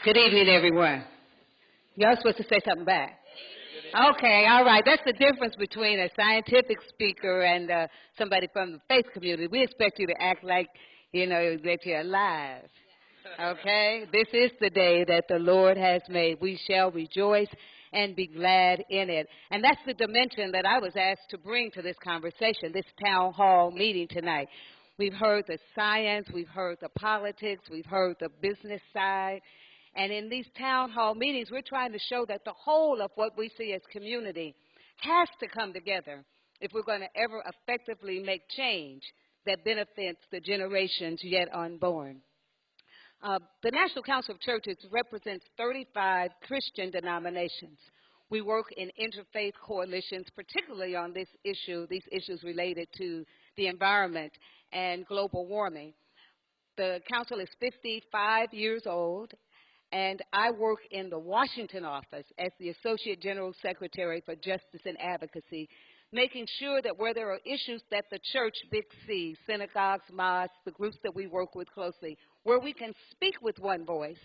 Good evening, everyone. Y'all supposed to say something back. Okay, all right. That's the difference between a scientific speaker and somebody from the faith community. We expect you to act like, that you're alive. Okay? This is the day that the Lord has made. We shall rejoice and be glad in it. And that's the dimension that I was asked to bring to this conversation, this town hall meeting tonight. We've heard the science, we've heard the politics, we've heard the business side. And in these town hall meetings, we're trying to show that the whole of what we see as community has to come together if we're going to ever effectively make change that benefits the generations yet unborn. The National Council of Churches represents 35 Christian denominations. We work in interfaith coalitions, particularly on these issues related to the environment and global warming. The council is 55 years old, and I work in the Washington office as the Associate General Secretary for Justice and Advocacy, making sure that where there are issues that the church, Big C, synagogues, mosques, the groups that we work with closely, where we can speak with one voice,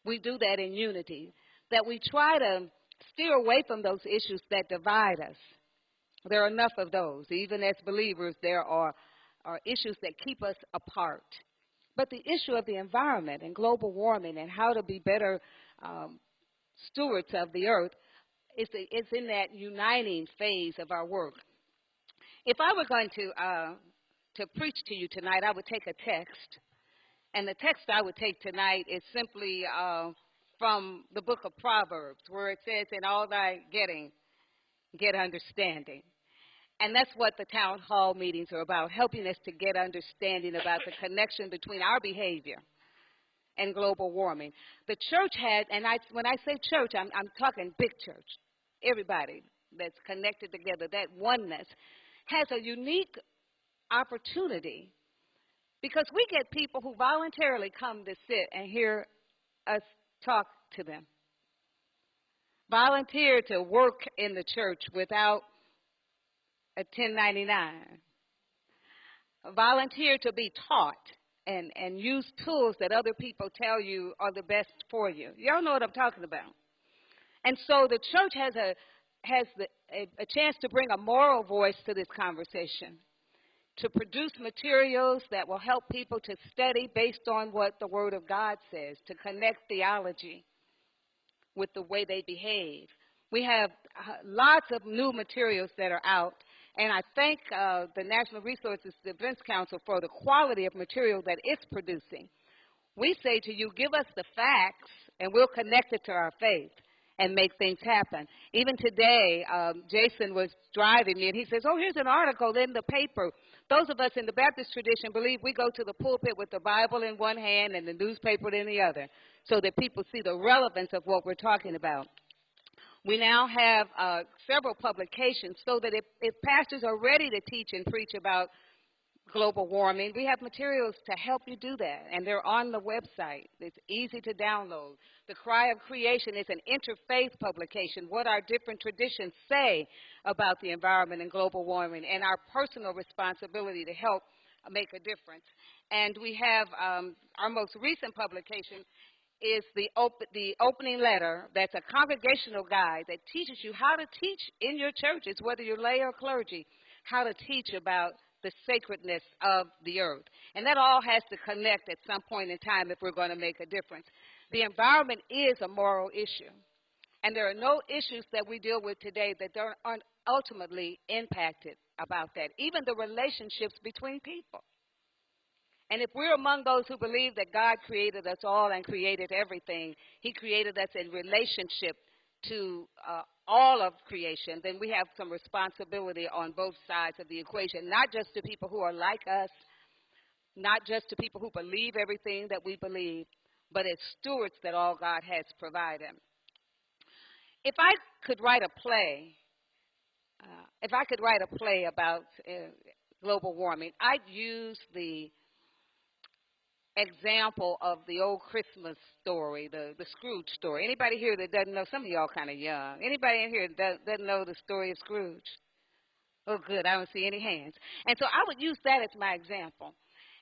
we do that in unity, that we try to steer away from those issues that divide us. There are enough of those. Even as believers, there are issues that keep us apart. But the issue of the environment and global warming and how to be better stewards of the earth is in that uniting phase of our work. If I were going to preach to you tonight, I would take a text. And the text I would take tonight is simply from the book of Proverbs, where it says, in all thy getting, get understanding. And that's what the town hall meetings are about, helping us to get understanding about the connection between our behavior and global warming. The church had, and when I say church, I'm talking big church. Everybody that's connected together, that oneness, has a unique opportunity because we get people who voluntarily come to sit and hear us talk to them. Volunteer to work in the church without a 1099. Volunteer to be taught and use tools that other people tell you are the best for you. Y'all know what I'm talking about. And so the church has a chance to bring a moral voice to this conversation, to produce materials that will help people to study based on what the Word of God says, to connect theology with the way they behave. We have lots of new materials that are out, and I thank the National Resources Defense Council for the quality of material that it's producing. We say to you, give us the facts, and we'll connect it to our faith and make things happen. Even today, Jason was driving me, and he says, oh, here's an article in the paper. Those of us in the Baptist tradition believe we go to the pulpit with the Bible in one hand and the newspaper in the other so that people see the relevance of what we're talking about. We now have several publications so that if pastors are ready to teach and preach about global warming, we have materials to help you do that, and they're on the website. It's easy to download. The Cry of Creation is an interfaith publication, what our different traditions say about the environment and global warming and our personal responsibility to help make a difference. And we have our most recent publication is the opening letter. That's a congregational guide that teaches you how to teach in your churches, whether you're lay or clergy, how to teach about the sacredness of the earth. And that all has to connect at some point in time if we're going to make a difference. The environment is a moral issue. And there are no issues that we deal with today that aren't ultimately impacted about that, even the relationships between people. And if we're among those who believe that God created us all and created everything, he created us in relationship to all of creation, then we have some responsibility on both sides of the equation, not just to people who are like us, not just to people who believe everything that we believe, but as stewards that all God has provided. If I could write a play, about global warming, I'd use the example of the old Christmas story, the Scrooge story. Anybody here that doesn't know? Some of y'all kind of young. Anybody in here that doesn't know the story of Scrooge? Oh, good. I don't see any hands. And so I would use that as my example.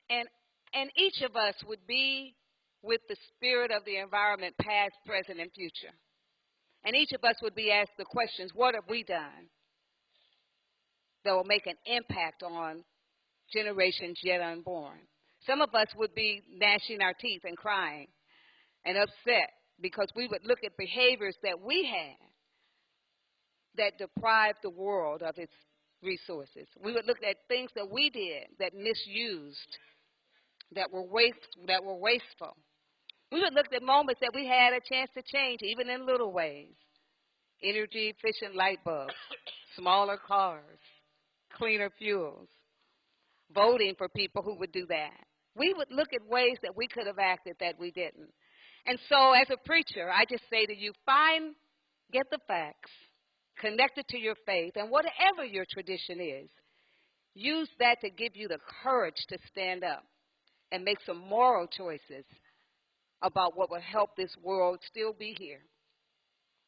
And each of us would be with the spirit of the environment, past, present, and future. And each of us would be asked the questions, what have we done that will make an impact on generations yet unborn? Some of us would be gnashing our teeth and crying and upset because we would look at behaviors that we had that deprived the world of its resources. We would look at things that we did that misused, that were wasteful. We would look at moments that we had a chance to change, even in little ways. Energy efficient light bulbs, smaller cars, cleaner fuels, voting for people who would do that. We would look at ways that we could have acted that we didn't. And so as a preacher, I just say to you, get the facts, connect it to your faith, and whatever your tradition is, use that to give you the courage to stand up and make some moral choices about what will help this world still be here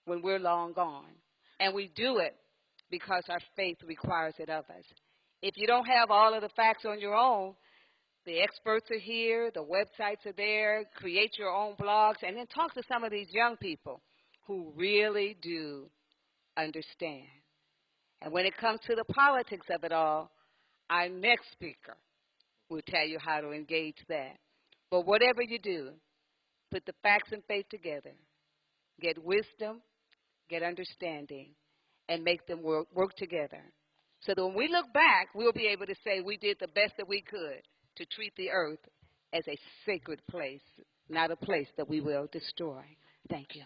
when we're long gone. And we do it because our faith requires it of us. If you don't have all of the facts on your own, the experts are here, the websites are there, create your own blogs, and then talk to some of these young people who really do understand. And when it comes to the politics of it all, our next speaker will tell you how to engage that. But whatever you do, put the facts and faith together. Get wisdom, get understanding, and make them work together. So that when we look back, we'll be able to say we did the best that we could to treat the earth as a sacred place, not a place that we will destroy. Thank you.